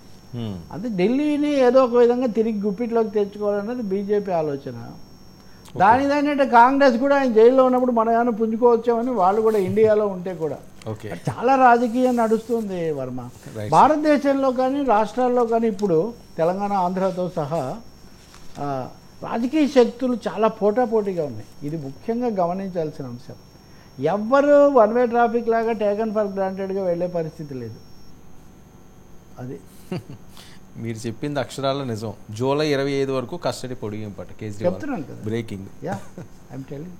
S2: అంటే ఢిల్లీని ఏదో ఒక విధంగా తిరిగి గుప్పిట్లోకి తెచ్చుకోవాలన్నది బీజేపీ ఆలోచన. దానిదేంటంటే కాంగ్రెస్ కూడా ఆయన జైల్లో ఉన్నప్పుడు మన ఏమైనా పుంజుకోవచ్చామని వాళ్ళు కూడా ఇండియాలో ఉంటే కూడా చాలా రాజకీయం నడుస్తుంది వర్మ. భారతదేశంలో కానీ రాష్ట్రాల్లో కానీ ఇప్పుడు తెలంగాణ ఆంధ్రతో సహా రాజకీయ శక్తులు చాలా పోటాపోటీగా ఉన్నాయి. ఇది ముఖ్యంగా గమనించాల్సిన అంశం. ఎవ్వరు వన్ వే ట్రాఫిక్ లాగా టేకన్ ఫర్ గ్రాంటెడ్గా వెళ్ళే పరిస్థితి లేదు. అది
S1: మీరు చెప్పింది అక్షరాల నిజం. జూలై 25 వరకు కస్టడీ పొడిగింపట కేజ్రీవాల్.
S2: చెప్తున్నాను కదా,
S1: బ్రేకింగ్.
S2: ఐఎమ్ టెలింగ్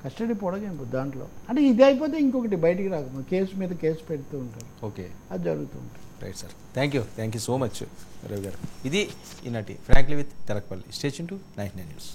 S2: కస్టడీ పొడిగింపు. దాంట్లో అంటే ఇది అయిపోతే ఇంకొకటి బయటికి రాకుండా కేసు మీద కేసు పెడుతూ ఉంటారు.
S1: ఓకే,
S2: అది జరుగుతూ ఉంటుంది.
S1: Right sir, thank you so much Ravi garu. ఇది ఈనాటి frankly with Telakapalli. Stay tuned to 99 news.